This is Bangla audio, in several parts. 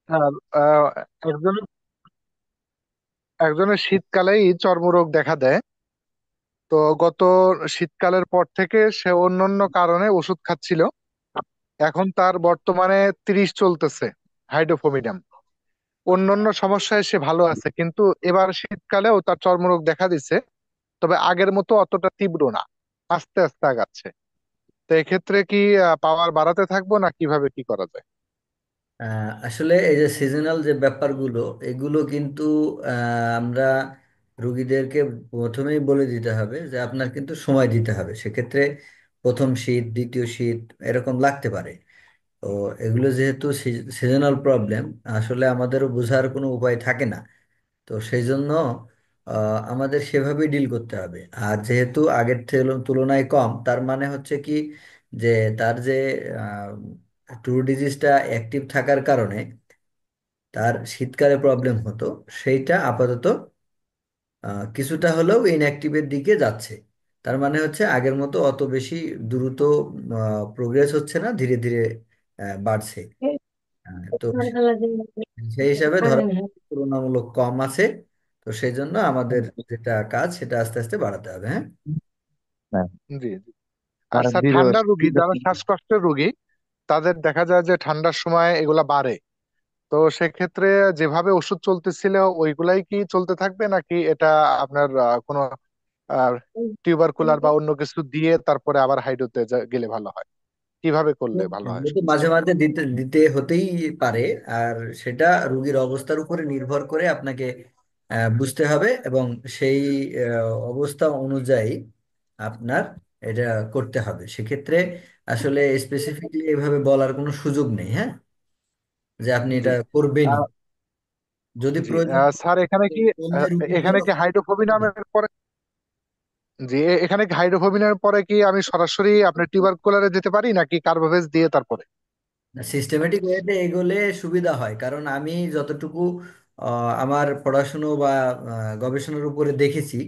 আর একজনের একজনের শীতকালেই চর্মরোগ দেখা দেয়। তো গত শীতকালের পর থেকে সে অন্যান্য কারণে ওষুধ খাচ্ছিল। এখন তার বর্তমানে 30 চলতেছে, হাইড্রোফোবিনাম। অন্যান্য সমস্যায় সে ভালো আছে, কিন্তু এবার শীতকালেও তার চর্মরোগ দেখা দিছে। তবে আগের মতো অতটা তীব্র না, আস্তে আস্তে আগাচ্ছে। তো এক্ষেত্রে কি পাওয়ার বাড়াতে থাকবো, না কিভাবে কি করা যায়? আসলে এই যে সিজনাল যে ব্যাপারগুলো, এগুলো কিন্তু আমরা রুগীদেরকে প্রথমেই বলে দিতে হবে যে আপনার কিন্তু সময় দিতে হবে। সেক্ষেত্রে প্রথম শীত, দ্বিতীয় শীত এরকম লাগতে পারে। তো এগুলো যেহেতু সিজনাল প্রবলেম, আসলে আমাদেরও বোঝার কোনো উপায় থাকে না। তো সেই জন্য আমাদের সেভাবেই ডিল করতে হবে। আর যেহেতু আগের তুলনায় কম, তার মানে হচ্ছে কি যে তার যে ট্রু ডিজিজটা অ্যাক্টিভ থাকার কারণে তার শীতকালে প্রবলেম হতো, সেইটা আপাতত কিছুটা হলেও ইনঅ্যাক্টিভের দিকে যাচ্ছে। তার মানে হচ্ছে আগের মতো অত বেশি দ্রুত প্রোগ্রেস হচ্ছে না, ধীরে ধীরে বাড়ছে। তো সেই হিসাবে ধরা তুলনামূলক কম আছে। তো সেই জন্য আমাদের যেটা কাজ সেটা আস্তে আস্তে বাড়াতে হবে। হ্যাঁ। হ্যাঁ। জি জি। আর স্যার, ঠান্ডা রুগী যারা শ্বাসকষ্টের রুগী, তাদের দেখা যায় যে ঠান্ডার সময় এগুলা বাড়ে। তো সেক্ষেত্রে যেভাবে ওষুধ চলতেছিল ওইগুলাই কি চলতে থাকবে, নাকি এটা আপনার কোনো টিউবারকুলার বা অন্য কিছু দিয়ে তারপরে আবার হাইড্রোতে গেলে ভালো হয়? কিভাবে করলে ভালো হয় এগুলো তো আসলে? মাঝে মাঝে দিতে দিতে হতেই পারে। আর সেটা রোগীর অবস্থার উপরে নির্ভর করে আপনাকে বুঝতে হবে, এবং সেই অবস্থা অনুযায়ী আপনার এটা করতে হবে। সেক্ষেত্রে আসলে স্পেসিফিকলি এভাবে বলার কোনো সুযোগ নেই। হ্যাঁ, যে আপনি জি। এটা করবেনই। আহ, যদি জি। প্রয়োজন স্যার, এখানে কি কমে রুগীর এখানে জন্য। কি হাইড্রোফোবিনামের পরে, জি, এখানে কি হাইড্রোফোবিনামের পরে কি আমি সরাসরি আপনার টিউবারকুলারে যেতে পারি, নাকি কার্বোভেজ দিয়ে তারপরে? সিস্টেমেটিক ওয়েতে এগোলে সুবিধা হয়, কারণ আমি যতটুকু আমার পড়াশুনো বা গবেষণার উপরে দেখেছি,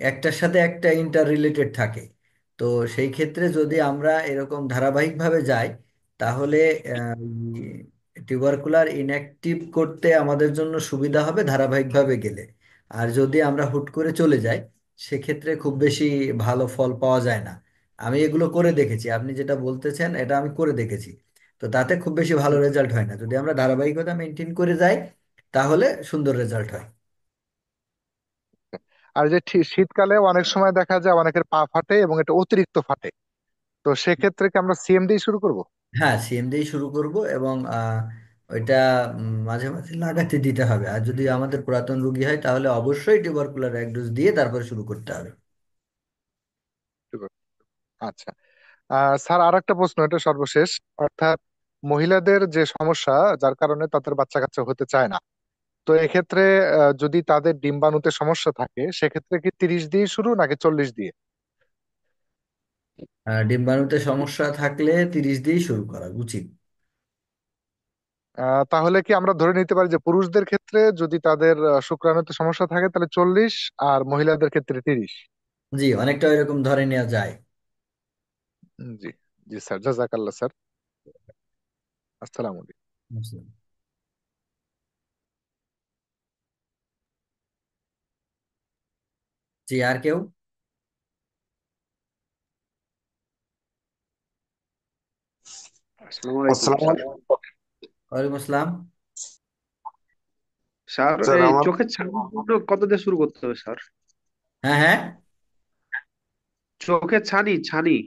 একটার সাথে একটা ইন্টার রিলেটেড থাকে। তো সেই ক্ষেত্রে যদি আমরা এরকম ধারাবাহিকভাবে যাই, তাহলে টিউবারকুলার ইনঅ্যাক্টিভ করতে আমাদের জন্য সুবিধা হবে ধারাবাহিকভাবে গেলে। আর যদি আমরা হুট করে চলে যাই, সেক্ষেত্রে খুব বেশি ভালো ফল পাওয়া যায় না। আমি এগুলো করে দেখেছি, আপনি যেটা বলতেছেন এটা আমি করে দেখেছি। তো তাতে খুব বেশি ভালো রেজাল্ট হয় না। যদি আমরা ধারাবাহিকতা মেনটেন করে যাই, তাহলে সুন্দর রেজাল্ট হয়। আর যে শীতকালে অনেক সময় দেখা যায় অনেকের পা ফাটে এবং এটা অতিরিক্ত ফাটে। তো সেক্ষেত্রে কি আমরা সিএম দিয়ে শুরু করব? হ্যাঁ, সিএম দিয়েই শুরু করব, এবং ওইটা মাঝে মাঝে লাগাতে দিতে হবে। আর যদি আমাদের পুরাতন রোগী হয়, তাহলে অবশ্যই টিউবারকুলার এক ডোজ দিয়ে তারপরে শুরু করতে হবে। আচ্ছা। স্যার, আর একটা প্রশ্ন, এটা সর্বশেষ। অর্থাৎ মহিলাদের যে সমস্যা, যার কারণে তাদের বাচ্চা কাচ্চা হতে চায় না, তো এক্ষেত্রে যদি তাদের ডিম্বাণুতে সমস্যা থাকে, সেক্ষেত্রে কি 30 দিয়ে শুরু নাকি 40 দিয়ে? ডিম্বাণুতে সমস্যা থাকলে 30 দিয়েই শুরু করা উচিত। তাহলে কি আমরা ধরে নিতে পারি যে পুরুষদের ক্ষেত্রে যদি তাদের শুক্রাণুতে সমস্যা থাকে তাহলে 40, আর মহিলাদের ক্ষেত্রে 30? জি, অনেকটা এরকম ধরে নেওয়া যায়। জি। জি স্যার, জাজাকাল্লাহ স্যার। আসসালামু আলাইকুম। বুঝলাম। জি, আর কেউ? আসসালামু আলাইকুম আসসালামু স্যার। আলাইকুম ওয়ালাইকুম আসসালাম। Sir, sir. এই আমার চোখের ছানির জন্য কত দিয়ে শুরু করতে হবে স্যার? হ্যাঁ, হ্যাঁ। চোখের ছানি ছানি।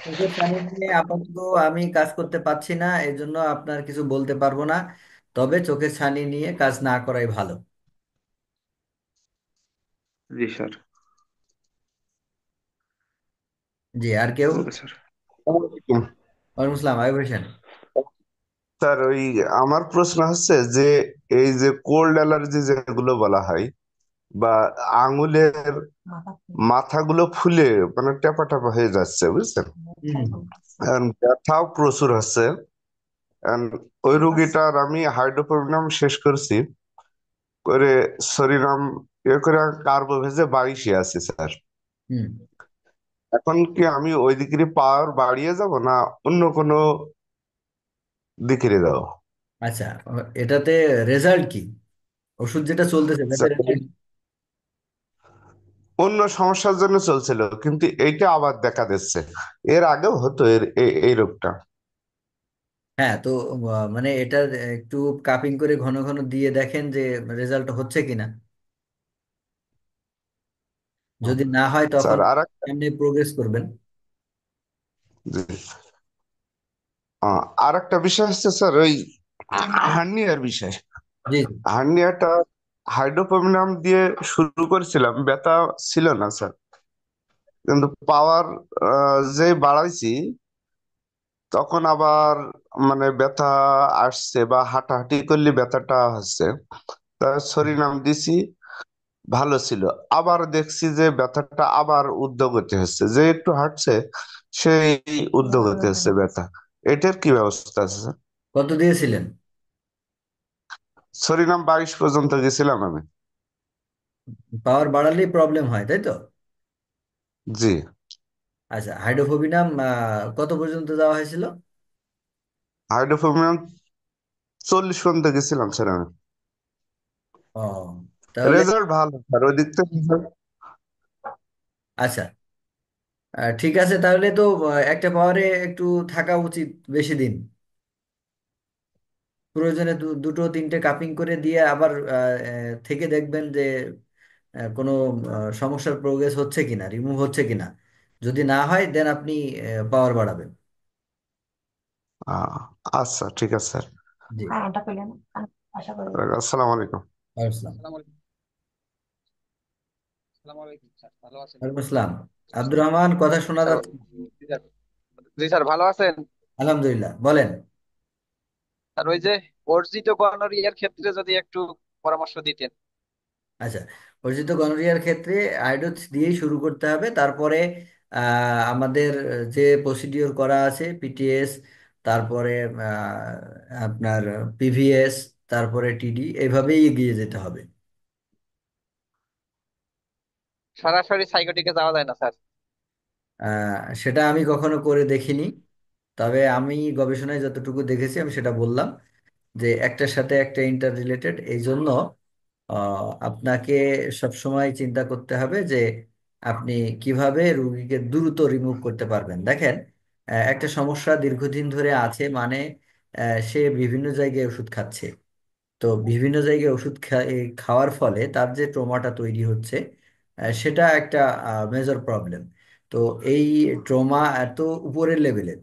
চোখের পানি নিয়ে আপাতত আমি কাজ করতে পারছি না, এই জন্য আপনার কিছু বলতে পারবো না। তবে চোখের ছানি নিয়ে কাজ না করাই ভালো। জি স্যার। জি, আর কেউ? Okay sir. আসসালামু আলাইকুম। ওয়ালাইকুম আসসালাম, আয়ুব হোসেন। স্যার, আমার প্রশ্ন হচ্ছে যে এই যে কোল্ড অ্যালার্জি যেগুলো বলা হয়, বা আঙুলের মাথাগুলো ফুলে মানে টেপা টেপা হয়ে যাচ্ছে, বুঝছেন? হুম। And ব্যথাও প্রচুর হচ্ছে। And ওই রুগীটার আমি হাইড্রোপোনিনাম শেষ করছি, করে শরীরাম করে কার্বোভেজে 22-এ আছি স্যার। হুম। এখন কি আমি ওই দিকের পাওয়ার বাড়িয়ে যাব, না অন্য কোনো দিকে যাবো? আচ্ছা, এটাতে রেজাল্ট কি? ওষুধ যেটা চলতেছে তাতে স্যার, রেজাল্ট? অন্য সমস্যার জন্য চলছিল, কিন্তু এইটা আবার দেখা দিচ্ছে। এর আগেও হতো এই রোগটা। হ্যাঁ, তো মানে এটা একটু কাপিং করে ঘন ঘন দিয়ে দেখেন যে রেজাল্ট হচ্ছে কিনা। যদি না হয় তখন স্যার আর একটা, এমনি প্রোগ্রেস করবেন। আর একটা বিষয় হচ্ছে স্যার, ওই হার্নিয়ার বিষয়। জি। হার্নিয়াটা হাইড্রোপোনিয়াম দিয়ে শুরু করেছিলাম, ব্যথা ছিল না স্যার, কিন্তু পাওয়ার যে বাড়াইছি তখন আবার মানে ব্যথা আসছে, বা হাঁটাহাঁটি করলে ব্যথাটা হচ্ছে। তা সরিনাম দিছি, ভালো ছিল। আবার দেখছি যে ব্যথাটা আবার ঊর্ধ্বগতি হচ্ছে, যে একটু হাঁটছে সেই ঊর্ধ্বগতি হচ্ছে ব্যথা। এটার কি ব্যবস্থা আছে স্যার? কত দিয়েছিলেন? সরিনাম 22 পর্যন্ত গেছিলাম আমি। পাওয়ার বাড়ালেই প্রবলেম হয়, তাই তো? জি। আচ্ছা, হাইড্রোফোবিনাম কত পর্যন্ত যাওয়া হয়েছিল? হাইড্রোফোবিয়াম 40 পর্যন্ত গেছিলাম স্যার আমি। ও, তাহলে রেজাল্ট ভালো স্যার, ওই দিক থেকে আচ্ছা, ঠিক আছে তাহলে তো একটা পাওয়ারে একটু থাকা উচিত বেশি দিন। প্রয়োজনে দুটো তিনটে কাপিং করে দিয়ে আবার থেকে দেখবেন যে কোনো সমস্যার প্রোগ্রেস হচ্ছে কিনা, রিমুভ হচ্ছে কিনা। যদি না হয় দেন আপনি পাওয়ার বাড়াবেন। আহ, আচ্ছা ঠিক আছে স্যার। জি। আসসালামু আলাইকুম। আসসালাম। আসসালামু আলাইকুম। আসসালামু আলাইকুম স্যার, ভালো আছেন? ওয়ালাইকুম আসসালাম। আব্দুর রহমান, কথা শোনা স্যার, যাচ্ছে? জি স্যার। জি স্যার, ভালো আছেন? আলহামদুলিল্লাহ, বলেন। আর ওই যে অর্জিত গনোরিয়ার ক্ষেত্রে যদি একটু পরামর্শ দিতেন। আচ্ছা, অর্জিত গনোরিয়ার ক্ষেত্রে আইডোজ দিয়েই শুরু করতে হবে। তারপরে আমাদের যে প্রসিডিওর করা আছে, পিটিএস, তারপরে আপনার পিভিএস, তারপরে টিডি, এইভাবেই এগিয়ে যেতে হবে। সরাসরি সাইকোটিকে যাওয়া যায় না স্যার? সেটা আমি কখনো করে দেখিনি, তবে আমি গবেষণায় যতটুকু দেখেছি আমি সেটা বললাম, যে একটার সাথে একটা ইন্টার রিলেটেড। এই জন্য আপনাকে সবসময় চিন্তা করতে হবে যে আপনি কিভাবে রুগীকে দ্রুত রিমুভ করতে পারবেন। দেখেন, একটা সমস্যা দীর্ঘদিন ধরে আছে মানে সে বিভিন্ন জায়গায় ওষুধ খাচ্ছে। তো বিভিন্ন জায়গায় ওষুধ খাওয়ার ফলে তার যে ট্রমাটা তৈরি হচ্ছে, সেটা একটা মেজর প্রবলেম। তো এই ট্রমা এত উপরের লেভেলের,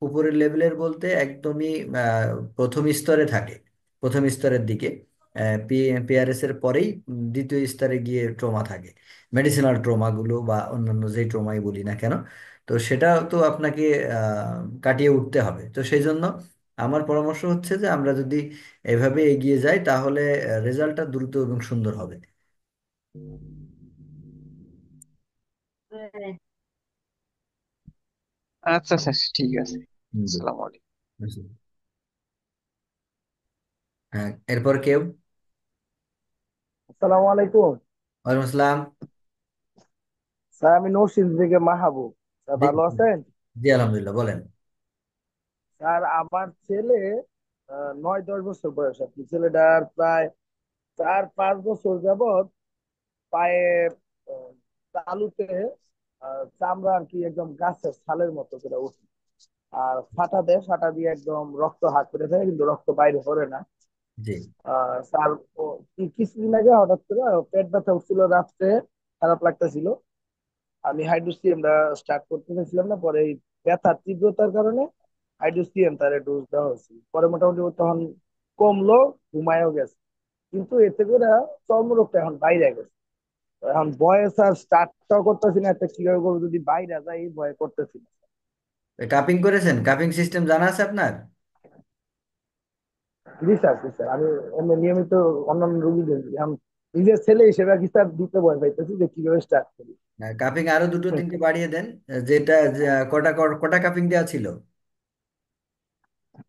উপরের লেভেলের বলতে একদমই প্রথম স্তরে থাকে, প্রথম স্তরের দিকে। পিআরএস এর পরেই দ্বিতীয় স্তরে গিয়ে ট্রমা থাকে, মেডিসিনাল ট্রমাগুলো বা অন্যান্য যেই ট্রমাই বলি না কেন। তো সেটা তো আপনাকে কাটিয়ে উঠতে হবে। তো সেই জন্য আমার পরামর্শ হচ্ছে যে আমরা যদি এভাবে এগিয়ে যাই তাহলে রেজাল্টটা দ্রুত এবং সুন্দর হবে। আচ্ছা স্যার, ঠিক আছে। জি। আসসালামু আলাইকুম। হ্যাঁ, এরপর কেউ? আসসালামু আলাইকুম। ওয়ালাইকুম আসসালাম। স্যার, আমি নরসিংদী থেকে মাহবুব। স্যার, জি। ভালো আছেন? জি আলহামদুলিল্লাহ, বলেন। স্যার, আমার ছেলে 9-10 বছর বয়স আর কি। ছেলেটার প্রায় 4-5 বছর যাবৎ পায়ে আহ, তালুতে চামড়া আর কি একদম গাছের ছালের মতো করে উঠে। আর ফাটা দেয়, ফাটা দিয়ে একদম রক্ত হাত করে থাকে, কিন্তু রক্ত বাইরে পড়ে না। জি। স্যার, কিছুদিন আগে হঠাৎ করে পেট ব্যথা উঠছিল রাত্রে, খারাপ লাগতেছিল। আমি হাইড্রোসিয়ামটা স্টার্ট করতে চাইছিলাম না, পরে এই ব্যথার তীব্রতার কারণে হাইড্রোসিয়াম তার ডোজ দেওয়া হয়েছিল। পরে মোটামুটি ও তখন কমলো, ঘুমায়ও গেছে। কিন্তু এতে করে চর্মরোগটা এখন বাইরে গেছে। তো এখন বয়স আর স্টার্টটাও করতেছি না, একটা কিভাবে করবো যদি বাইরে যায় এই ভয় করতেছি না। কাপিং করেছেন? কাপিং সিস্টেম জানা আছে আপনার? জি স্যার, জি স্যার, আমি এমনি নিয়মিত অন্যান্য রোগীদের দিই। এখন নিজের ছেলে হিসেবে কি স্যার দিতে ভয় পাইতেছি যে কিভাবে স্টার্ট করি। কাপিং আরো দুটো তিনটে বাড়িয়ে দেন। যেটা কটা কটা কাপিং দেওয়া ছিল?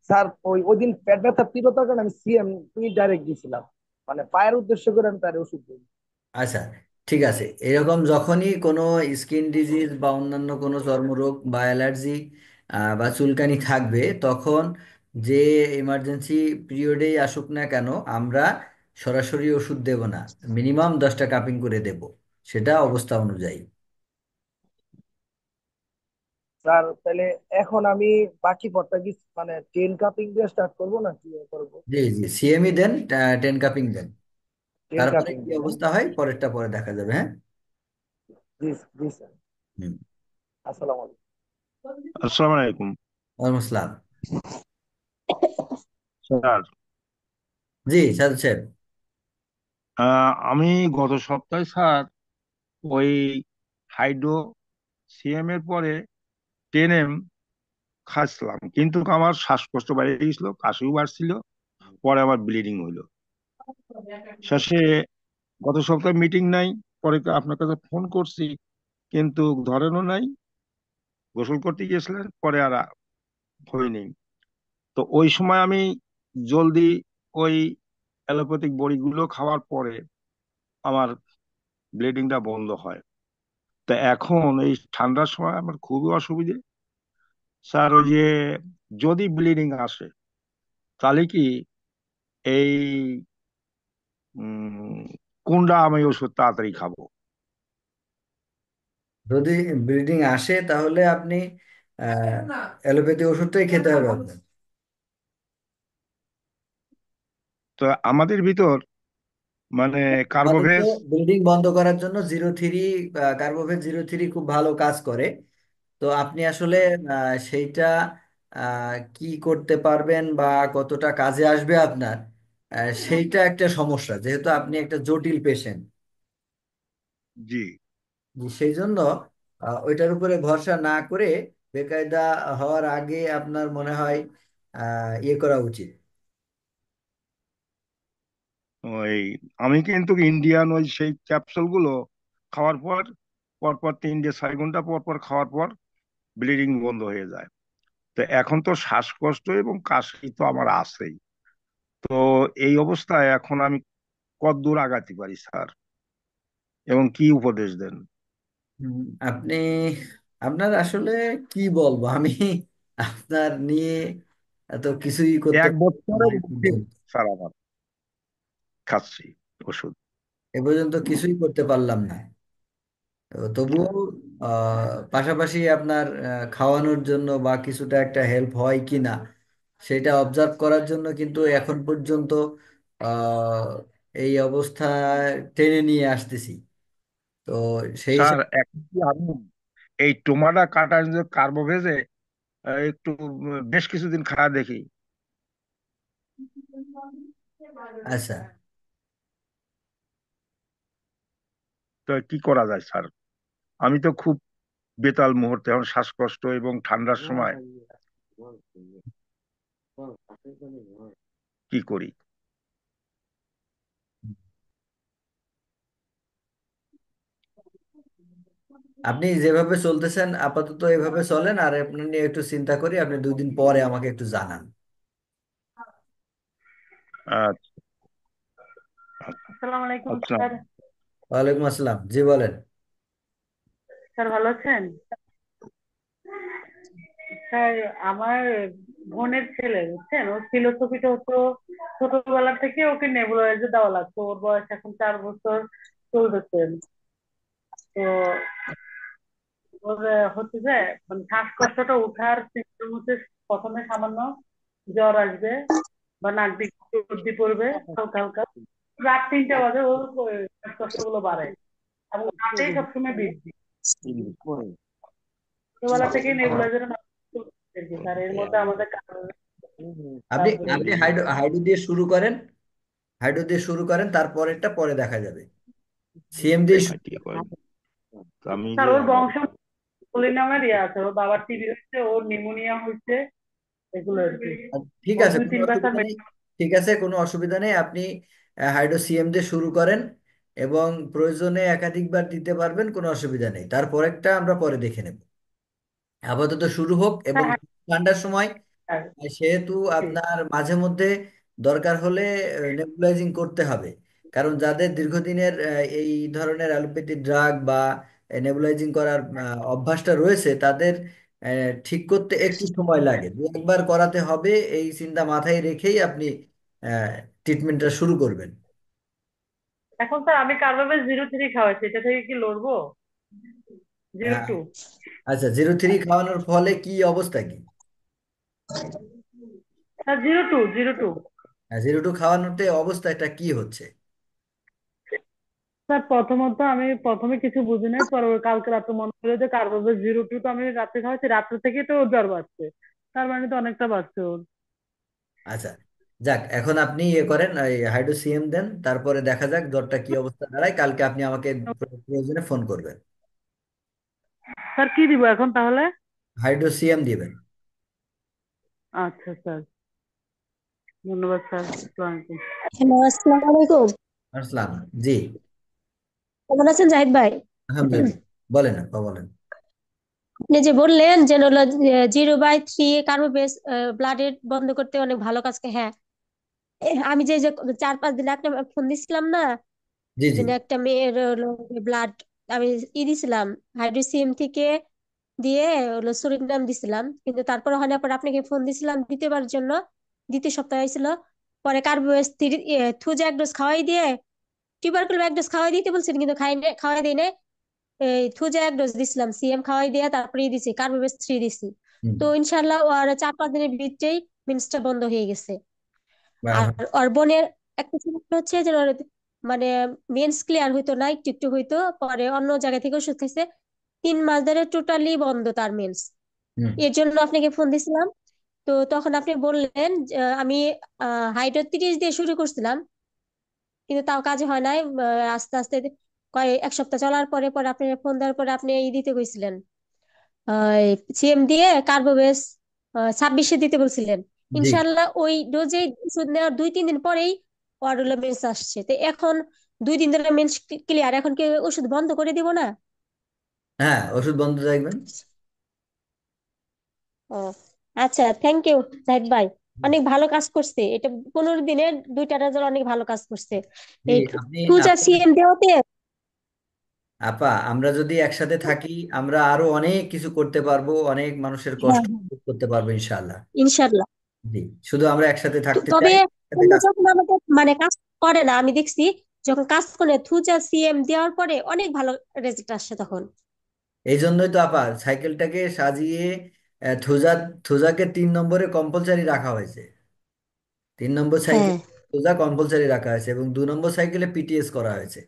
স্যার, ওই ওই দিন পেট ব্যথার তীব্রতার কারণে আমি সিএম তুমি ডাইরেক্ট দিয়েছিলাম, মানে পায়ের উদ্দেশ্য করে আমি তার ওষুধ দিই। আচ্ছা, ঠিক আছে। এরকম যখনই কোনো স্কিন ডিজিজ বা অন্যান্য কোনো চর্মরোগ বা অ্যালার্জি বা চুলকানি থাকবে, তখন যে ইমার্জেন্সি পিরিয়ডেই আসুক না কেন, আমরা সরাসরি ওষুধ দেব না, মিনিমাম 10টা কাপিং করে দেব, সেটা অবস্থা অনুযায়ী। স্যার তাহলে এখন আমি বাকি পথটা কি মানে 10 কাপিং দিয়ে স্টার্ট করবো না কি করবো? জি জি, সিএমই দেন, 10 কাপিং দেন, টেন তারপরে কাপিং কি দিয়ে না? অবস্থা হয় পরেরটা পরে দেখা যাবে। হ্যাঁ। জি জি স্যার। হুম। আসসালামু আলাইকুম। আসসালামু আলাইকুম ওয়ালাইকুম আসসালাম। স্যার। জি সাদ সাহেব। আমি গত সপ্তাহে স্যার ওই হাইড্রো সিএম এর পরে 10M খাচ্ছিলাম, কিন্তু আমার শ্বাসকষ্ট বেড়ে গেছিল, কাশিও বাড়ছিল, পরে আবার ব্লিডিং হইলো। শেষে গত সপ্তাহে মিটিং নাই, পরে তো আপনার কাছে ফোন করছি, কিন্তু ধরেনও নাই। গোসল করতে গিয়েছিলেন, পরে আর হয়নি। তো ওই সময় আমি জলদি ওই অ্যালোপ্যাথিক বড়িগুলো খাওয়ার পরে আমার ব্লিডিংটা বন্ধ হয়। তো এখন এই ঠান্ডার সময় আমার খুবই অসুবিধে স্যার। ওই যে যদি ব্লিডিং আসে, তাহলে কি এই উম, কোনটা আমি ওষুধ তাড়াতাড়ি খাবো? যদি ব্লিডিং আসে তাহলে আপনি অ্যালোপ্যাথি ওষুধটাই খেতে হবে আপনার। তো আমাদের ভিতর মানে আপাতত কার্বোভেজ। ব্লিডিং বন্ধ করার জন্য 03, কার্বোভেট 03 খুব ভালো কাজ করে। তো আপনি আসলে সেইটা কি করতে পারবেন বা কতটা কাজে আসবে আপনার, সেইটা একটা সমস্যা, যেহেতু আপনি একটা জটিল পেশেন্ট। জি। সেই জন্য ওইটার উপরে ভরসা না করে বেকায়দা হওয়ার আগে আপনার মনে হয় ইয়ে করা উচিত। ওই আমি কিন্তু ইন্ডিয়ান ওই সেই ক্যাপসুল গুলো খাওয়ার পর পরপর 3 থেকে 4 ঘন্টা পর পর খাওয়ার পর ব্লিডিং বন্ধ হয়ে যায়। তো এখন তো শ্বাসকষ্ট এবং কাশি তো আমার আছেই। তো এই অবস্থায় এখন আমি কতদূর আগাতে পারি স্যার, এবং কি উপদেশ দেন? হুম, আপনি, আপনার আসলে কি বলবো আমি, আপনার নিয়ে এত কিছুই করতে 1 বছরের পারি মধ্যে স্যার আমার খাচ্ছি ওষুধ। এ পর্যন্ত কিছুই করতে পারলাম না। তো তবুও পাশাপাশি আপনার খাওয়ানোর জন্য বা কিছুটা একটা হেল্প হয় কি না সেটা অবজার্ভ করার জন্য কিন্তু এখন পর্যন্ত আহ, এই অবস্থা টেনে নিয়ে আসতেছি। তো সেই স্যার হিসাবে এখন কি আমি এই টোমাটা কাটার যে কার্বোভেজে একটু বেশ কিছুদিন খাওয়া দেখি? আচ্ছা, তো কি করা যায় স্যার? আমি তো খুব বেতাল মুহূর্তে, এখন শ্বাসকষ্ট এবং ঠান্ডার সময় কি করি? আপনি যেভাবে চলতেছেন আপাতত এভাবে চলেন, আর আপনি নিয়ে একটু চিন্তা করি, আপনি 2 দিন পরে আমাকে একটু জানান। আচ্ছা। আসসালামু আলাইকুম আচ্ছা। স্যার। ওয়ালাইকুম আসসালাম, জি বলেন। স্যার ভালো আছেন? স্যার আমার বোনের ছেলে বুঝছেন, ওর ফিলোসফিটা হতো ছোটবেলা থেকে ওকে নেবুলাইজার দেওয়া লাগতো। ওর বয়স এখন 4 বছর চলতেছে। তো ওর হচ্ছে যে মানে শ্বাসকষ্টটা উঠার সিস্টেম হচ্ছে প্রথমে সামান্য জ্বর আসবে বা নাক দিয়ে সর্দি পড়বে হালকা হালকা। রাত 3টা বাজে ওর শ্বাসকষ্ট গুলো বাড়ে এবং রাতেই সবসময় বৃদ্ধি। ছোটবেলা থেকেই নেবুলাইজার স্যার, এর মধ্যে আমাদের আপনি তারপরে আপনি হাইড্রো হাইড্রো দিয়ে শুরু করেন, হাইড্রো দিয়ে শুরু করেন, তারপরেরটা পরে দেখা যাবে। সিএম দিয়ে ঠিক আছে। তো আমি স্যার যে ওর আমার বংশ নামের ইয়ে আছে, ওর বাবার টিবি হচ্ছে, ওর নিউমোনিয়া হচ্ছে, এগুলো আর কি। ঠিক ও আছে, দুই কোনো তিনবার স্যার অসুবিধা নেই। ঠিক আছে, কোনো অসুবিধা নেই, আপনি হাইড্রো সিএম দিয়ে শুরু করেন এবং প্রয়োজনে একাধিকবার দিতে পারবেন, কোনো অসুবিধা নেই, তারপরেরটা আমরা পরে দেখে নেব। আপাতত শুরু হোক, এবং হ্যাঁ ঠান্ডার সময় হ্যাঁ সেহেতু ঠিক। আপনার মাঝে মধ্যে দরকার হলে নেবুলাইজিং করতে হবে। কারণ যাদের দীর্ঘদিনের এই ধরনের অ্যালোপ্যাথি ড্রাগ বা নেবুলাইজিং করার অভ্যাসটা রয়েছে, তাদের ঠিক করতে একটু সময় লাগে, দু একবার করাতে হবে, এই চিন্তা মাথায় রেখেই আপনি ট্রিটমেন্টটা শুরু করবেন। এখন স্যার আমি কার্বামেল 0-3 খাওয়াচ্ছি, এটা থেকে কি লড়বো? জিরো আহ, টু আচ্ছা, 0-3 খাওয়ানোর ফলে কি অবস্থা কি? স্যার, 0-2 0-2 খাওয়ানোতে অবস্থাটা কি হচ্ছে? স্যার, প্রথমত আমি প্রথমে কিছু বুঝি নাই, পরে ওই কালকে রাতে মনে হলো যে কার্বামেল 0-2 তো আমি রাতে খাওয়াচ্ছি, রাত্রে থেকেই তো ওর জ্বর বাড়ছে, তার মানে তো অনেকটা বাড়ছে ওর। আচ্ছা, যাক, এখন আপনি ইয়ে করেন, হাইড্রোসিএম দেন, তারপরে দেখা যাক জ্বরটা কি অবস্থা দাঁড়ায়। কালকে আপনি আমাকে প্রয়োজনে ফোন করবেন। স্যার, কি দিব এখন তাহলে? হাইড্রোসিএম দিবেন। আচ্ছা স্যার, ধন্যবাদ স্যার, আসসালামু আলাইকুম। হ্যালো, আসসালামু আলাইকুম। আসসালাম। জি। কেমন আছেন জাহিদ ভাই? আলহামদুলিল্লাহ। বলেন আপা, বলেন। আপনি যে বললেন যে হলো 0/3 কার্বোবেস ব্লাডের বন্ধ করতে অনেক ভালো কাজ করে। হ্যাঁ, আমি যে 4-5 দিন একটা ফোন দিছিলাম না, জি, জি। যেন একটা মেয়ের হলো ব্লাড আমি দিছিলাম হাইড্রোসিএম থেকে দিয়ে হলো সুরিনাম দিছিলাম, কিন্তু তারপর হয় না। পরে আপনাকে ফোন দিছিলাম দ্বিতীয়বার জন্য, দ্বিতীয় সপ্তাহে হয়েছিল। পরে কার্বোবেস থুজা 1 ডোজ খাওয়াই দিয়ে টিউবারকুল 1 ডোজ খাওয়াই দিতে বলছেন, কিন্তু খাওয়াই দিই নাই। এই থুজা 1 ডোজ দিছিলাম, সিএম খাওয়াই দিয়ে তারপরে দিছি কার্বোভেজ 3 দিছি। হুম। তো ইনশাল্লাহ আর 4-5 দিনের ভিতরেই মেন্সটা বন্ধ হয়ে গেছে। আর বা- ওর বোনের একটা সমস্যা হচ্ছে যে ওর মানে মেন্স ক্লিয়ার হইতো না, একটু একটু হইতো, পরে অন্য জায়গা থেকে ওষুধ খাইছে। 3 মাস ধরে টোটালি বন্ধ তার মেন্স। হুম। এর জন্য আপনাকে ফোন দিছিলাম। তো তখন আপনি বললেন যে, আমি হাইড্রো 30 দিয়ে শুরু করছিলাম, কিন্তু তাও কাজে হয় নাই। আস্তে আস্তে 1 সপ্তাহ চলার পরে পরে আপনি ফোন দেওয়ার পরে আপনি এই দিতে কইছিলেন, সিএম দিয়ে কার্বোভেজ 26-এ দিতে বলছিলেন। জি। ইনশাল্লাহ ওই ডোজে ওষুধ নেওয়ার 2-3 দিন পরেই ওর হলো মেন্স আসছে। তো এখন 2 দিন ধরে মেন্স ক্লিয়ার, এখন কি ওষুধ বন্ধ করে দিব না? হ্যাঁ, ওষুধ বন্ধ রাখবেন। ও আচ্ছা, থ্যাংক ইউ জাহিদ ভাই, অনেক ভালো কাজ করছে এটা। 15 দিনের 2টা ডোজ অনেক ভালো কাজ করছে জি। এই আপনি থুজা আপনি সিএম দেওয়াতে। আপা, আমরা যদি একসাথে থাকি, আমরা আরো অনেক কিছু করতে পারবো, অনেক মানুষের হ্যাঁ, কষ্ট হ্যাঁ, দূর করতে পারবো ইনশাআল্লাহ। ইনশাল্লাহ। জি। শুধু আমরা একসাথে থাকতে তবে চাই, একসাথে অন্য কাজ। যখন আমাকে মানে কাজ করে না, আমি দেখছি যখন কাজ করে থুজা সিএম দেওয়ার পরে অনেক ভালো রেজাল্ট আসছে তখন। এই জন্যই তো আপা সাইকেলটাকে সাজিয়ে থুজা থুজাকে 3 নম্বরে কম্পালসারি রাখা হয়েছে। 3 নম্বর সাইকেল হ্যাঁ, থুজা কম্পালসারি রাখা হয়েছে, এবং 2 নম্বর সাইকেলে পিটিএস করা হয়েছে।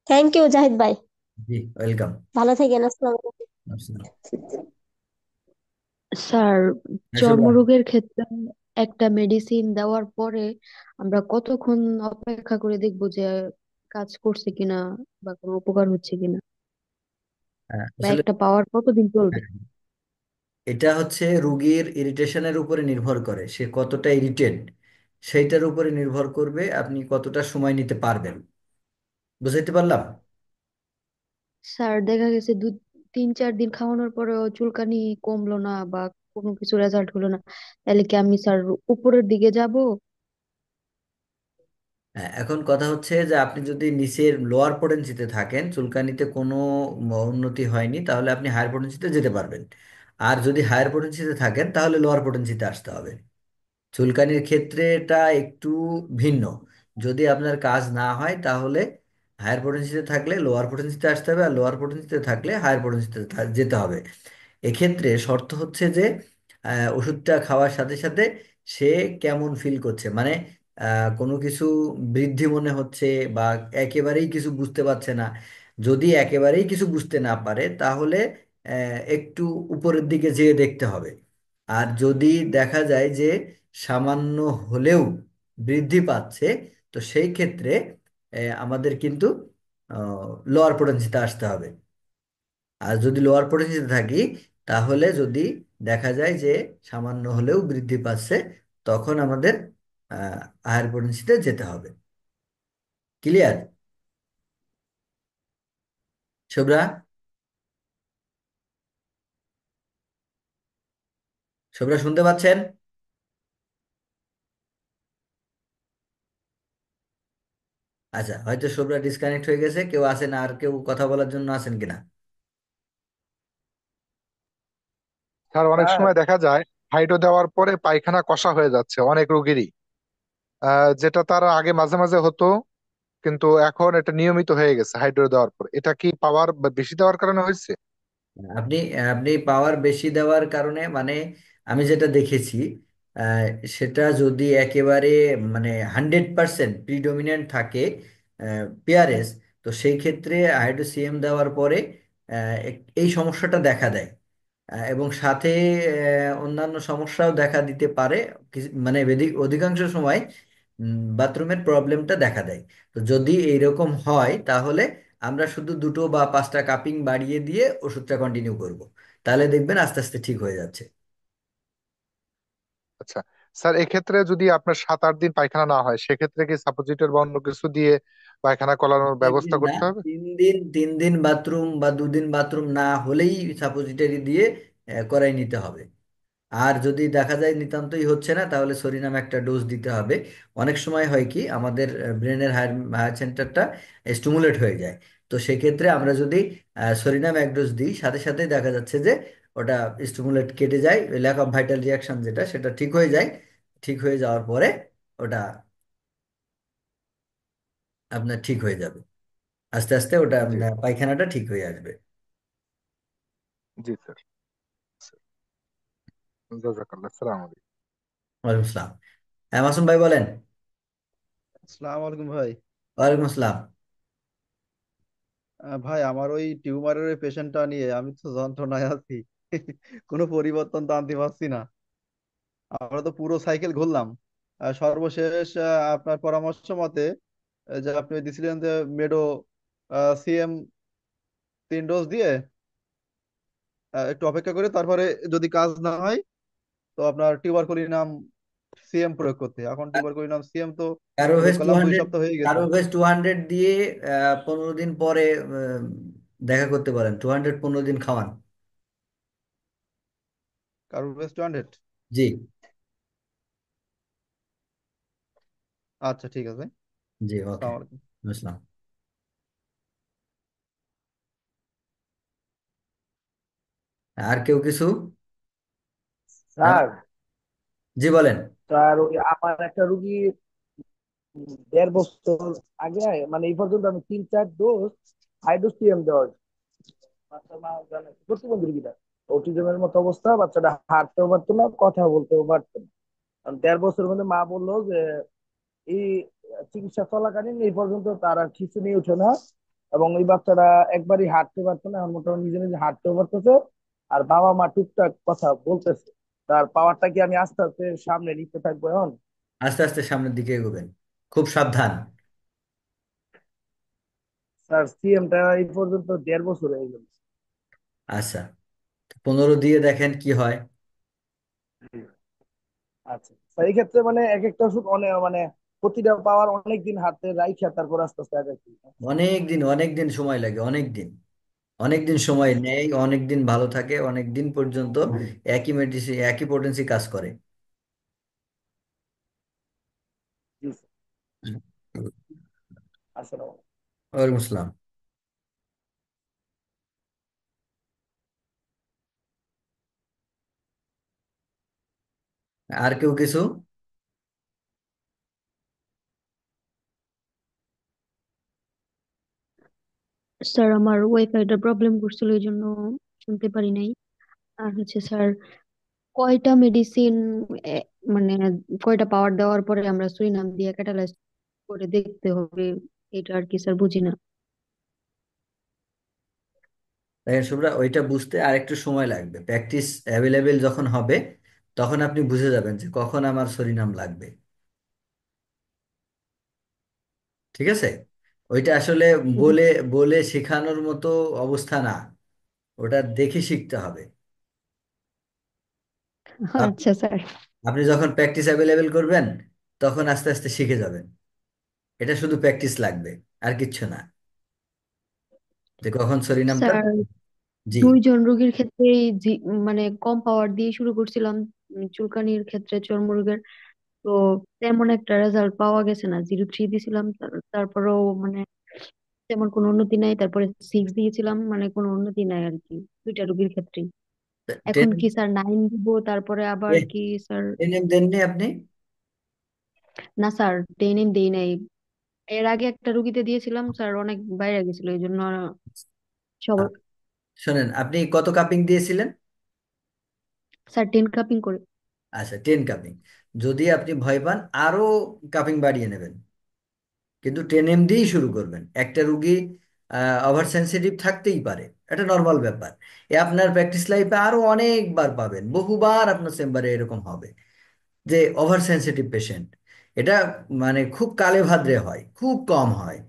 থ্যাংক ইউ জাহিদ ভাই, জি, ওয়েলকাম। ভালো থাকেন, আসসালামু আলাইকুম। স্যার, শুভ্রা। চর্মরোগের ক্ষেত্রে একটা মেডিসিন দেওয়ার পরে আমরা কতক্ষণ অপেক্ষা করে দেখবো যে কাজ করছে কিনা বা কোনো উপকার হচ্ছে কিনা, বা আসলে একটা পাওয়ার কতদিন চলবে? এটা হচ্ছে রুগীর ইরিটেশনের উপরে নির্ভর করে, সে কতটা ইরিটেট সেইটার উপরে নির্ভর করবে আপনি কতটা সময় নিতে পারবেন। বুঝাইতে পারলাম? স্যার, দেখা গেছে 3-4 দিন খাওয়ানোর পরেও চুলকানি কমলো না বা কোনো কিছু রেজাল্ট হলো না, তাহলে কি আমি স্যার উপরের দিকে যাব? হ্যাঁ, এখন কথা হচ্ছে যে আপনি যদি নিচের লোয়ার পোটেনসিতে থাকেন, চুলকানিতে কোনো উন্নতি হয়নি, তাহলে আপনি হায়ার পোটেনসিতে যেতে পারবেন। আর যদি হায়ার পোটেনসিতে থাকেন, তাহলে লোয়ার পোটেনসিতে আসতে হবে। চুলকানির ক্ষেত্রে এটা একটু ভিন্ন। যদি আপনার কাজ না হয়, তাহলে হায়ার পোটেনসিতে থাকলে লোয়ার পোটেনসিতে আসতে হবে, আর লোয়ার পোটেনসিতে থাকলে হায়ার পোটেনসিতে যেতে হবে। এক্ষেত্রে শর্ত হচ্ছে যে ওষুধটা খাওয়ার সাথে সাথে সে কেমন ফিল করছে, মানে কোনো কিছু বৃদ্ধি মনে হচ্ছে, বা একেবারেই কিছু বুঝতে পারছে না। যদি একেবারেই কিছু বুঝতে না পারে, তাহলে একটু উপরের দিকে যেয়ে দেখতে হবে। আর যদি দেখা যায় যে সামান্য হলেও বৃদ্ধি পাচ্ছে, তো সেই ক্ষেত্রে আমাদের কিন্তু লোয়ার পোটেনসিতে আসতে হবে। আর যদি লোয়ার পোটেনসিতে থাকি, তাহলে যদি দেখা যায় যে সামান্য হলেও বৃদ্ধি পাচ্ছে, তখন আমাদের হায়ার পোটেনসিতে যেতে হবে। ক্লিয়ার? শুভ্রা, শুভ্রা শুনতে পাচ্ছেন? আচ্ছা, হয়তো শুভ্রা ডিসকানেক্ট হয়ে গেছে। কেউ আছেন আর কেউ কথা বলার জন্য আছেন কিনা? স্যার অনেক স্যার সময় দেখা যায় হাইড্রো দেওয়ার পরে পায়খানা কষা হয়ে যাচ্ছে অনেক রোগীরই, যেটা তার আগে মাঝে মাঝে হতো, কিন্তু এখন এটা নিয়মিত হয়ে গেছে হাইড্রো দেওয়ার পর। এটা কি পাওয়ার বেশি দেওয়ার কারণে হয়েছে? আপনি আপনি পাওয়ার বেশি দেওয়ার কারণে মানে আমি যেটা দেখেছি, আহ, সেটা যদি একেবারে মানে 100% প্রিডমিনেন্ট থাকে পিআরএস, তো সেই ক্ষেত্রে হাইড্রোসিএম দেওয়ার পরে এই সমস্যাটা দেখা দেয়। এবং সাথে অন্যান্য সমস্যাও দেখা দিতে পারে। মানে অধিকাংশ সময় বাথরুমের প্রবলেমটা দেখা দেয়। তো যদি এইরকম হয় তাহলে আমরা শুধু 2 বা 5টা কাপিং বাড়িয়ে দিয়ে ওষুধটা কন্টিনিউ করব, তাহলে দেখবেন আস্তে আস্তে ঠিক হয়ে যাচ্ছে। আচ্ছা স্যার, এক্ষেত্রে যদি আপনার 7-8 দিন পায়খানা না হয়, সেক্ষেত্রে কি সাপোজিটর বা অন্য কিছু দিয়ে পায়খানা করানোর ব্যবস্থা প্রত্যেকদিন না, করতে হবে? 3 দিন বাথরুম বা 2 দিন বাথরুম না হলেই সাপোজিটরি দিয়ে করাই নিতে হবে। আর যদি দেখা যায় নিতান্তই হচ্ছে না, তাহলে সরিনাম একটা ডোজ দিতে হবে। অনেক সময় হয় কি আমাদের ব্রেনের হায়ার হায়ার সেন্টারটা স্টিমুলেট হয়ে যায়। তো সেক্ষেত্রে আমরা যদি সরিনাম এক ডোজ দিই, সাথে সাথে দেখা যাচ্ছে যে ওটা স্টিমুলেট কেটে যায়, ল্যাক অফ ভাইটাল রিয়াকশন যেটা, সেটা ঠিক হয়ে যায়। ঠিক হয়ে যাওয়ার পরে ওটা আপনার ঠিক হয়ে যাবে। আস্তে আস্তে ওটা জি পায়খানাটা ঠিক হয়ে আসবে। জি স্যার। জাজাকাল্লাহ, আসসালামু আলাইকুম। ওয়ালাইকুম আসসালাম। হ্যাঁ, মাসুম ভাই বলেন। আসসালামু আলাইকুম ভাই। ওয়ালাইকুম আসসালাম। ভাই আমার ওই টিউমারের ওই পেশেন্টটা নিয়ে আমি তো যন্ত্রণায় আছি। কোনো পরিবর্তন তো আনতে পারছি না। আমরা তো পুরো সাইকেল ঘুরলাম। সর্বশেষ আপনার পরামর্শ মতে যে আপনি দিছিলেন যে মেডো সিএম 3 ডোজ দিয়ে একটু অপেক্ষা করে তারপরে যদি কাজ না হয় তো আপনার টিউবারকুলিনাম সিএম প্রয়োগ করতে। এখন টিউবারকুলিনাম সিএম তো প্রয়োগ কার্বোভেজ টু করলাম দুই হান্ড্রেড সপ্তাহ হয়ে গেছে। কার্বোভেজ 200 দিয়ে 15 দিন পরে দেখা করতে পারেন। 200 15 দিন খাওয়ান। কার্বোভেজ 200। জি। আচ্ছা ঠিক আছে। জি, ওকে। আসসালামু আলাইকুম। বুঝলাম। আর কেউ কিছু? স্যার জি বলেন। স্যার ওই আমার একটা রুগী 1.5 বছর আগে, মানে এই পর্যন্ত আমি 3-4 ডোজ হাইড্রোসিয়াম দেওয়া হয়েছে। বাচ্চা মা জানে প্রতিবন্ধী রুগীটা, অটিজমের মতো অবস্থা, বাচ্চাটা হাঁটতেও পারতো না, কথা বলতেও পারতো না। কারণ 1.5 বছরের মধ্যে মা বললো যে এই চিকিৎসা চলাকালীন এই পর্যন্ত তার আর কিছু নিয়ে ওঠে না, এবং এই বাচ্চাটা একবারই হাঁটতে পারতো না, এখন মোটামুটি নিজে নিজে হাঁটতেও পারতেছে, আর বাবা মা টুকটাক কথা বলতেছে। তার পাওয়ারটা কি আমি আস্তে আস্তে সামনে নিতে থাকবো এখন? আস্তে আস্তে সামনের দিকে এগোবেন, খুব সাবধান। স্যার সিএমটা এই পর্যন্ত 1.5 বছর হয়ে গেল। আচ্ছা, 15 দিয়ে দেখেন কি হয়। আচ্ছা স্যার, এই ক্ষেত্রে মানে এক একটা ওষুধ অনেক মানে প্রতিটা পাওয়ার অনেক দিন হাতে রাইখা তারপর আস্তে আস্তে আগে কি? অনেক দিন, অনেক দিন সময় লাগে, অনেক দিন। অনেক দিন সময় নেয়, অনেক দিন ভালো থাকে, অনেক দিন পর্যন্ত একই মেডিসিন, একই পোটেন্সি কাজ করে। জি স্যার। আসসালামু আলাইকুম। ওয়ালাইকুম আসসালাম। আর কেউ কিছু? স্যার আমার ওয়াইফাইটা প্রবলেম করছিল এই জন্য শুনতে পারি নাই। আর হচ্ছে স্যার, কয়টা মেডিসিন মানে কয়টা পাওয়ার দেওয়ার পরে আমরা সুরিনাম দিয়ে ক্যাটালাইজ করে দেখতে হবে, এটা আর কি স্যার বুঝি না। দেখেন শুভ্রা, ওইটা বুঝতে আর একটু সময় লাগবে। প্র্যাকটিস অ্যাভেলেবেল যখন হবে তখন আপনি বুঝে যাবেন যে কখন আমার সরিনাম লাগবে। ঠিক আছে? ওইটা আসলে বলে বলে শেখানোর মতো অবস্থা না, ওটা দেখে শিখতে হবে। আপ- আচ্ছা স্যার। আপনি যখন প্র্যাকটিস অ্যাভেলেবেল করবেন তখন আস্তে আস্তে শিখে যাবেন। এটা শুধু প্র্যাকটিস লাগবে, আর কিচ্ছু না, যে কখন সরিনামটা। স্যার জি। 2 জন রোগীর ক্ষেত্রে মানে কম পাওয়ার দিয়ে শুরু করছিলাম, চুলকানির ক্ষেত্রে চর্মরোগের। তো তেমন একটা রেজাল্ট পাওয়া গেছে না, 0.3 দিয়েছিলাম, তারপরেও মানে তেমন কোনো উন্নতি নাই। তারপরে 6 দিয়েছিলাম, মানে কোনো উন্নতি নাই আর কি, 2টা রোগীর ক্ষেত্রে। এখন কি স্যার 9 দিব, তারপরে আবার কি স্যার? টেনেম দেননি আপনি? না স্যার, 10 দেই নাই। এর আগে একটা রুগীতে দিয়েছিলাম স্যার, অনেক বাইরে গেছিল এই জন্য সব। শোনেন, আপনি কত কাপিং দিয়েছিলেন? স্যার 10 কাপিং করে। আচ্ছা, 10 কাপিং। যদি আপনি ভয় পান আরো কাপিং বাড়িয়ে নেবেন, কিন্তু 10 দিয়েই শুরু করবেন। একটা রুগী ওভার সেন্সিটিভ থাকতেই পারে, এটা নর্মাল ব্যাপার। আপনার প্র্যাকটিস লাইফে আরো অনেকবার পাবেন, বহুবার আপনার চেম্বারে এরকম হবে যে ওভার সেন্সিটিভ পেশেন্ট। এটা মানে খুব কালে ভাদ্রে হয়, খুব কম হয়,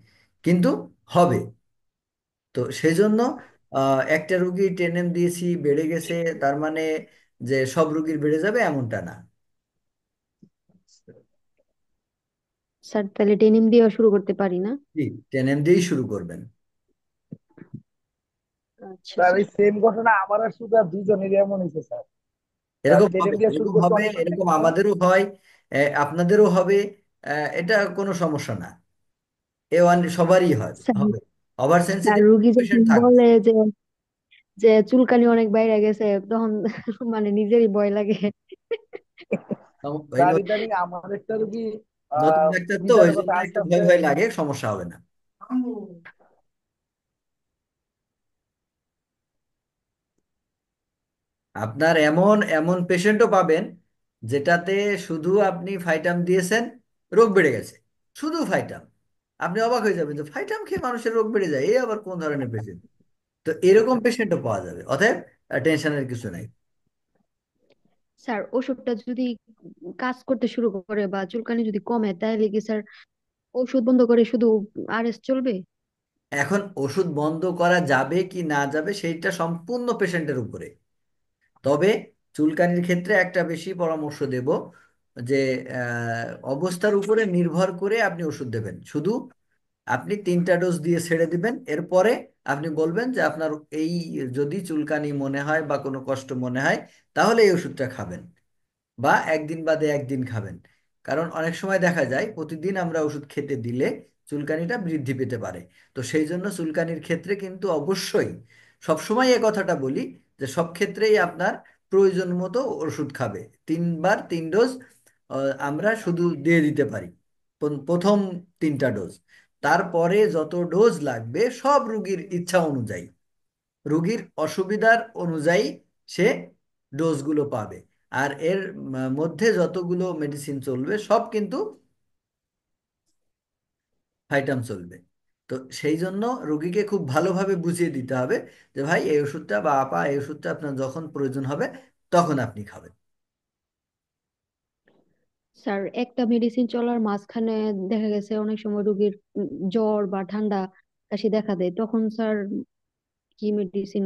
কিন্তু হবে। তো সেই জন্য একটা রুগী 10 দিয়েছি বেড়ে গেছে, তার মানে যে সব রুগীর বেড়ে যাবে এমনটা না। স্যার তাহলে 10 দিয়ে শুরু করতে পারি না? জি, 10 দিয়েই শুরু করবেন। আচ্ছা স্যার স্যার। এই সেম ঘটনা আমার আর সুগার দুইজনেরই এমন হয়েছে স্যার। এরকম টেনেম হবে, দিয়ে শুরু এরকম করতে হবে, অনেক ভয় এরকম লাগছে। আমাদেরও হয়, আপনাদেরও হবে। এটা কোনো সমস্যা না, এ ওয়ান সবারই হয় স্যার, হবে। ওভার স্যার সেন্সিটিভ রুগী যখন পেশেন্ট থাকবে। বলে যে যে চুলকানি অনেক বাইরে গেছে, তখন মানে নিজেরই ভয় লাগে। এই স্যার ইদানিং আমার একটা রুগী নতুন ডাক্তার তো, ওই বিধানের কথা জন্য আস্তে একটু আস্তে। ভয় ভয় লাগে, সমস্যা হবে না। আপনার এমন এমন পেশেন্টও পাবেন যেটাতে শুধু আপনি ফাইটাম দিয়েছেন, রোগ বেড়ে গেছে, শুধু ফাইটাম। আপনি অবাক হয়ে যাবেন যে ফাইটাম খেয়ে মানুষের রোগ বেড়ে যায়, এই আবার কোন ধরনের পেশেন্ট? তো এরকম পেশেন্টও পাওয়া যাবে, অতএব টেনশনের কিছু নাই। স্যার ওষুধটা যদি কাজ করতে শুরু করে বা চুলকানি যদি কমে, তাহলে কি স্যার ওষুধ বন্ধ করে শুধু আরএস চলবে? এখন ওষুধ বন্ধ করা যাবে কি না যাবে সেইটা সম্পূর্ণ পেশেন্টের উপরে। তবে চুলকানির ক্ষেত্রে একটা বেশি পরামর্শ দেব যে অবস্থার উপরে নির্ভর করে আপনি ওষুধ দেবেন। শুধু আপনি 3টা ডোজ দিয়ে ছেড়ে দিবেন, এরপরে আপনি বলবেন যে আপনার এই যদি চুলকানি মনে হয় বা কোনো কষ্ট মনে হয়, তাহলে এই ওষুধটা খাবেন, বা একদিন বাদে একদিন খাবেন। কারণ অনেক সময় দেখা যায় প্রতিদিন আমরা ওষুধ খেতে দিলে চুলকানিটা বৃদ্ধি পেতে পারে। তো সেই জন্য চুলকানির ক্ষেত্রে কিন্তু অবশ্যই সবসময় এ কথাটা বলি যে সব ক্ষেত্রেই আপনার প্রয়োজন মতো ওষুধ খাবে। 3বার 3 ডোজ আমরা শুধু দিয়ে দিতে পারি, প্রথম 3টা ডোজ। তারপরে যত ডোজ লাগবে সব রুগীর ইচ্ছা অনুযায়ী, রুগীর অসুবিধার অনুযায়ী সে ডোজগুলো পাবে। আর এর মধ্যে যতগুলো মেডিসিন চলবে সব কিন্তু ফাইটাম চলবে। তো সেই জন্য রুগীকে খুব ভালোভাবে বুঝিয়ে দিতে হবে যে ভাই এই ওষুধটা বা আপা এই ওষুধটা আপনার যখন প্রয়োজন হবে তখন আপনি খাবেন। স্যার একটা মেডিসিন চলার মাঝখানে দেখা গেছে অনেক সময় রোগীর জ্বর বা ঠান্ডা কাশি দেখা দেয়, তখন স্যার কি মেডিসিন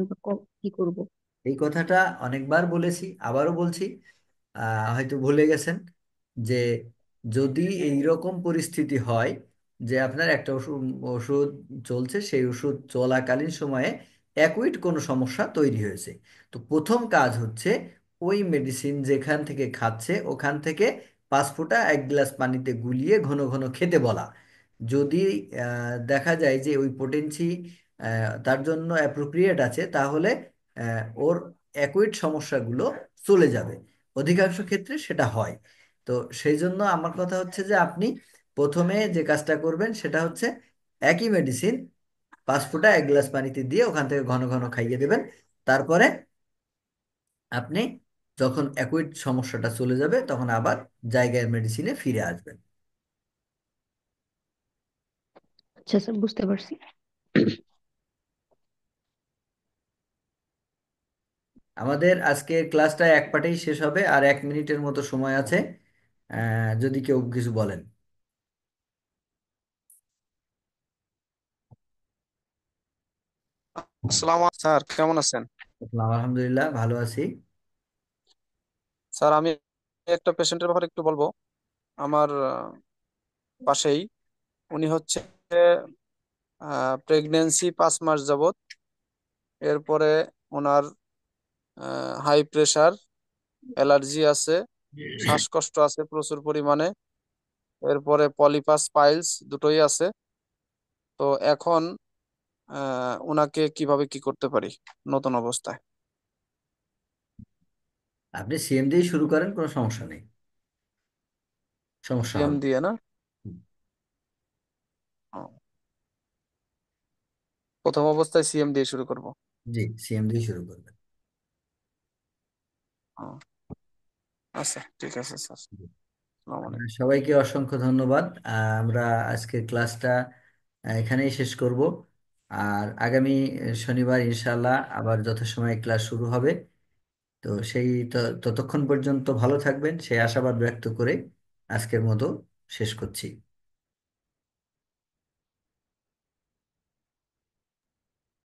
কি করব? এই কথাটা অনেকবার বলেছি, আবারও বলছি, হয়তো ভুলে গেছেন যে যদি এই রকম পরিস্থিতি হয় যে আপনার একটা ওষুধ ওষুধ চলছে, সেই ওষুধ চলাকালীন সময়ে অ্যাকুইট কোনো সমস্যা তৈরি হয়েছে, তো প্রথম কাজ হচ্ছে ওই মেডিসিন যেখান থেকে খাচ্ছে ওখান থেকে 5 ফোঁটা 1 গ্লাস পানিতে গুলিয়ে ঘন ঘন খেতে বলা। যদি দেখা যায় যে ওই পোটেনসি তার জন্য অ্যাপ্রোপ্রিয়েট আছে, তাহলে ওর অ্যাকুইট সমস্যাগুলো চলে যাবে। অধিকাংশ ক্ষেত্রে সেটা হয়। তো সেই জন্য আমার কথা হচ্ছে যে আপনি প্রথমে যে কাজটা করবেন সেটা হচ্ছে একই মেডিসিন 5 ফোঁটা 1 গ্লাস পানিতে দিয়ে ওখান থেকে ঘন ঘন খাইয়ে দেবেন। তারপরে আপনি যখন অ্যাকুইট সমস্যাটা চলে যাবে তখন আবার জায়গায় মেডিসিনে ফিরে আসবেন। আচ্ছা স্যার, বুঝতে পারছি। আমাদের আজকের ক্লাসটা এক পার্টেই শেষ হবে, আর 1 মিনিটের মতো সময় আছে, যদি কেউ কিছু বলেন। স্যার কেমন আছেন? আলহামদুলিল্লাহ, ভালো আছি। স্যার আমি একটা পেশেন্টের ব্যাপারে একটু বলবো। আমার পাশেই উনি হচ্ছে প্রেগনেন্সি 5 মাস যাবত। এরপরে ওনার হাই প্রেশার, অ্যালার্জি আছে, শ্বাসকষ্ট আছে প্রচুর পরিমাণে। এরপরে পলিপাস পাইলস দুটোই আছে। তো এখন ওনাকে কিভাবে কি করতে পারি নতুন অবস্থায়? আপনি সিএম দিয়ে শুরু করেন, কোনো সমস্যা নেই, সমস্যা সিএম হবে না। দিয়ে না? হুম, ও, প্রথম অবস্থায় সিএম দিয়ে শুরু করব। জি, সিএম দিয়ে শুরু করবেন। ও, আচ্ছা, ঠিক আছে স্যার। আসসালামু আলাইকুম। সবাইকে অসংখ্য ধন্যবাদ। আমরা আজকের ক্লাসটা এখানেই শেষ করব। আর আগামী শনিবার ইনশাল্লাহ আবার যথাসময়ে ক্লাস শুরু হবে। তো সেই ততক্ষণ পর্যন্ত ভালো থাকবেন সেই আশাবাদ ব্যক্ত করে আজকের মতো শেষ করছি।